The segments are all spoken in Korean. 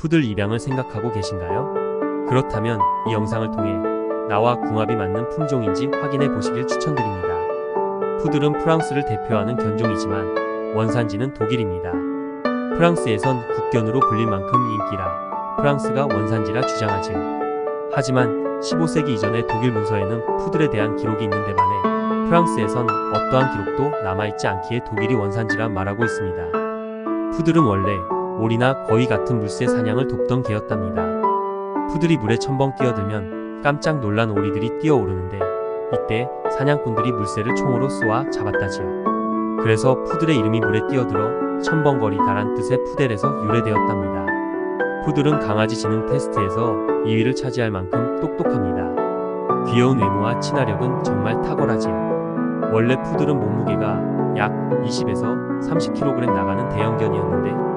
푸들 입양을 생각하고 계신가요? 그렇다면 이 영상을 통해 나와 궁합이 맞는 품종인지 확인해 보시길 추천드립니다. 푸들은 프랑스를 대표하는 견종이지만 원산지는 독일입니다. 프랑스에선 국견으로 불릴 만큼 인기라 프랑스가 원산지라 주장하지. 하지만 15세기 이전의 독일 문서에는 푸들에 대한 기록이 있는데 반해 프랑스에선 어떠한 기록도 남아있지 않기에 독일이 원산지라 말하고 있습니다. 푸들은 원래 오리나 거위 같은 물새 사냥을 돕던 개였답니다. 푸들이 물에 첨벙 뛰어들면 깜짝 놀란 오리들이 뛰어오르는데 이때 사냥꾼들이 물새를 총으로 쏘아 잡았다지요. 그래서 푸들의 이름이 물에 뛰어들어 첨벙거리다란 뜻의 푸델에서 유래되었답니다. 푸들은 강아지 지능 테스트에서 2위를 차지할 만큼 똑똑합니다. 귀여운 외모와 친화력은 정말 탁월하지요. 원래 푸들은 몸무게가 약 20에서 30kg 나가는 대형견이었는데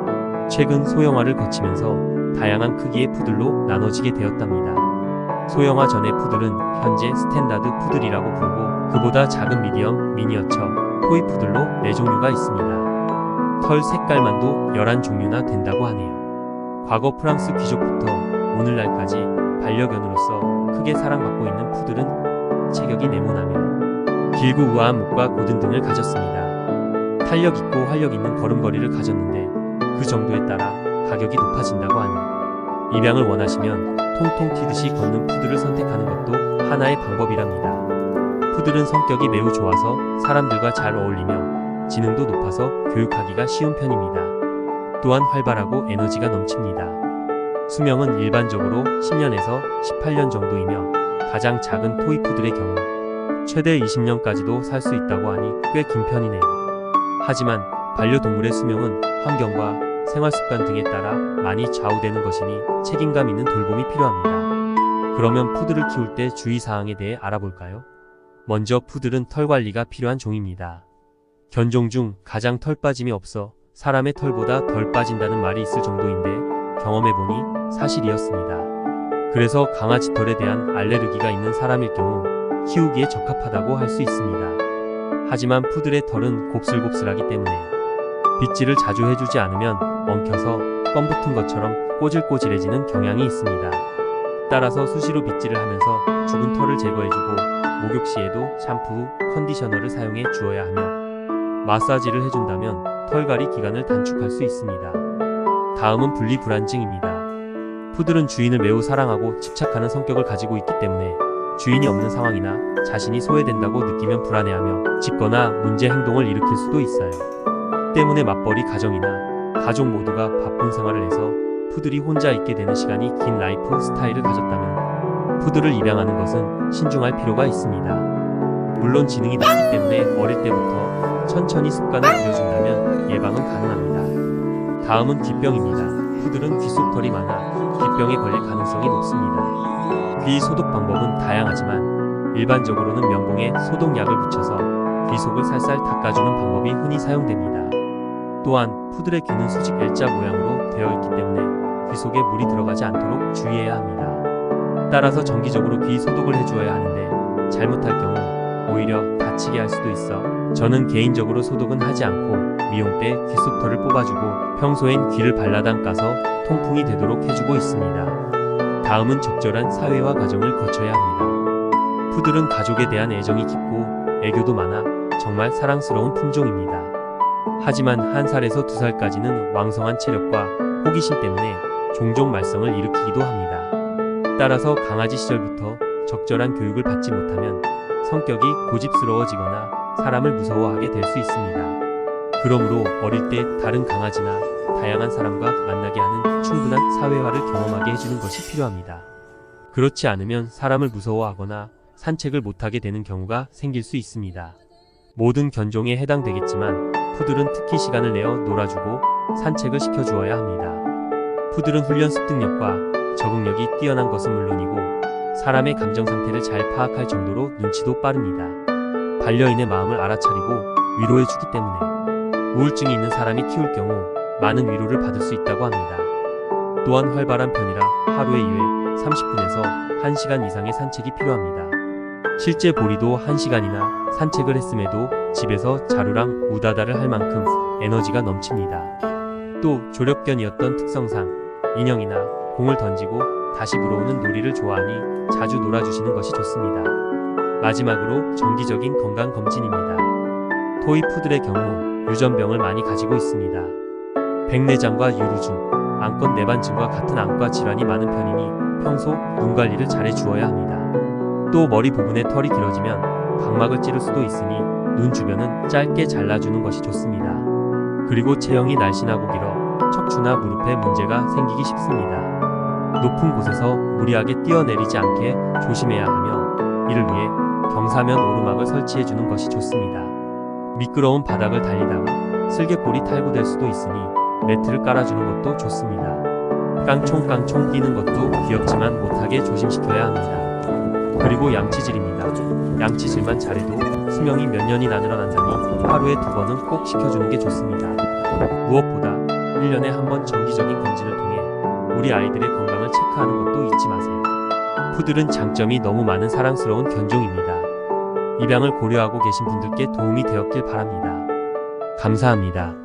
최근 소형화를 거치면서 다양한 크기의 푸들로 나눠지게 되었답니다. 소형화 전의 푸들은 현재 스탠다드 푸들이라고 부르고 그보다 작은 미디엄, 미니어처, 토이 푸들로 4종류가 있습니다. 털 색깔만도 11종류나 된다고 하네요. 과거 프랑스 귀족부터 오늘날까지 반려견으로서 크게 사랑받고 있는 푸들은 체격이 네모나며 길고 우아한 목과 고든 등을 가졌습니다. 탄력 있고 활력 있는 걸음걸이를 가졌는데 그 정도에 따라 가격이 높아진다고 하니 입양을 원하시면 통통 튀듯이 걷는 푸들을 선택하는 것도 하나의 방법이랍니다. 푸들은 성격이 매우 좋아서 사람들과 잘 어울리며 지능도 높아서 교육하기가 쉬운 편입니다. 또한 활발하고 에너지가 넘칩니다. 수명은 일반적으로 10년에서 18년 정도이며 가장 작은 토이 푸들의 경우 최대 20년까지도 살 수 있다고 하니 꽤 긴 편이네요. 하지만 반려동물의 수명은 환경과 생활습관 등에 따라 많이 좌우되는 것이니 책임감 있는 돌봄이 필요합니다. 그러면 푸들을 키울 때 주의사항에 대해 알아볼까요? 먼저 푸들은 털 관리가 필요한 종입니다. 견종 중 가장 털 빠짐이 없어 사람의 털보다 덜 빠진다는 말이 있을 정도인데 경험해보니 사실이었습니다. 그래서 강아지 털에 대한 알레르기가 있는 사람일 경우 키우기에 적합하다고 할 수 있습니다. 하지만 푸들의 털은 곱슬곱슬하기 때문에 빗질을 자주 해주지 않으면 엉켜서 껌 붙은 것처럼 꼬질꼬질해지는 경향이 있습니다. 따라서 수시로 빗질을 하면서 죽은 털을 제거해주고 목욕 시에도 샴푸 후 컨디셔너를 사용해 주어야 하며 마사지를 해준다면 털갈이 기간을 단축할 수 있습니다. 다음은 분리불안증입니다. 푸들은 주인을 매우 사랑하고 집착하는 성격을 가지고 있기 때문에 주인이 없는 상황이나 자신이 소외된다고 느끼면 불안해하며 짖거나 문제 행동을 일으킬 수도 있어요. 때문에 맞벌이 가정이나 가족 모두가 바쁜 생활을 해서 푸들이 혼자 있게 되는 시간이 긴 라이프 스타일을 가졌다면 푸들을 입양하는 것은 신중할 필요가 있습니다. 물론 지능이 낮기 때문에 어릴 때부터 천천히 습관을 들여준다면 예방은 가능합니다. 다음은 귓병입니다. 푸들은 귀 속 털이 많아 귓병에 걸릴 가능성이 높습니다. 귀 소독 방법은 다양하지만 일반적으로는 면봉에 소독약을 붙여서 귀 속을 살살 닦아주는 방법이 흔히 사용됩니다. 또한 푸들의 귀는 수직 L자 모양으로 되어 있기 때문에 귀 속에 물이 들어가지 않도록 주의해야 합니다. 따라서 정기적으로 귀 소독을 해주어야 하는데 잘못할 경우 오히려 다치게 할 수도 있어 저는 개인적으로 소독은 하지 않고 미용 때 귀 속 털을 뽑아주고 평소엔 귀를 발라 담가서 통풍이 되도록 해주고 있습니다. 다음은 적절한 사회화 과정을 거쳐야 합니다. 푸들은 가족에 대한 애정이 깊고 애교도 많아 정말 사랑스러운 품종입니다. 하지만 1살에서 2살까지는 왕성한 체력과 호기심 때문에 종종 말썽을 일으키기도 합니다. 따라서 강아지 시절부터 적절한 교육을 받지 못하면 성격이 고집스러워지거나 사람을 무서워하게 될 수 있습니다. 그러므로 어릴 때 다른 강아지나 다양한 사람과 만나게 하는 충분한 사회화를 경험하게 해주는 것이 필요합니다. 그렇지 않으면 사람을 무서워하거나 산책을 못하게 되는 경우가 생길 수 있습니다. 모든 견종에 해당되겠지만 푸들은 특히 시간을 내어 놀아주고 산책을 시켜주어야 합니다. 푸들은 훈련 습득력과 적응력이 뛰어난 것은 물론이고 사람의 감정 상태를 잘 파악할 정도로 눈치도 빠릅니다. 반려인의 마음을 알아차리고 위로해주기 때문에 우울증이 있는 사람이 키울 경우 많은 위로를 받을 수 있다고 합니다. 또한 활발한 편이라 하루에 2회 30분에서 1시간 이상의 산책이 필요합니다. 실제 보리도 1시간이나 산책을 했음에도 집에서 자루랑 우다다를 할 만큼 에너지가 넘칩니다. 또 조력견이었던 특성상 인형이나 공을 던지고 다시 물어오는 놀이를 좋아하니 자주 놀아주시는 것이 좋습니다. 마지막으로 정기적인 건강 검진입니다. 토이 푸들의 경우 유전병을 많이 가지고 있습니다. 백내장과 유루증, 안건 내반증과 같은 안과 질환이 많은 편이니 평소 눈 관리를 잘해 주어야 합니다. 또 머리 부분에 털이 길어지면 각막을 찌를 수도 있으니 눈 주변은 짧게 잘라주는 것이 좋습니다. 그리고 체형이 날씬하고 길어 척추나 무릎에 문제가 생기기 쉽습니다. 높은 곳에서 무리하게 뛰어내리지 않게 조심해야 하며 이를 위해 경사면 오르막을 설치해 주는 것이 좋습니다. 미끄러운 바닥을 달리다가 슬개골이 탈구될 수도 있으니 매트를 깔아주는 것도 좋습니다. 깡총깡총 뛰는 것도 귀엽지만 못하게 조심시켜야 합니다. 그리고 양치질입니다. 양치질만 잘해도 수명이 몇 년이나 늘어난다니 하루에 2번은 꼭 시켜주는 게 좋습니다. 무엇보다 1년에 한 번 정기적인 검진을 통해 우리 아이들의 건강을 체크하는 것도 잊지 마세요. 푸들은 장점이 너무 많은 사랑스러운 견종입니다. 입양을 고려하고 계신 분들께 도움이 되었길 바랍니다. 감사합니다.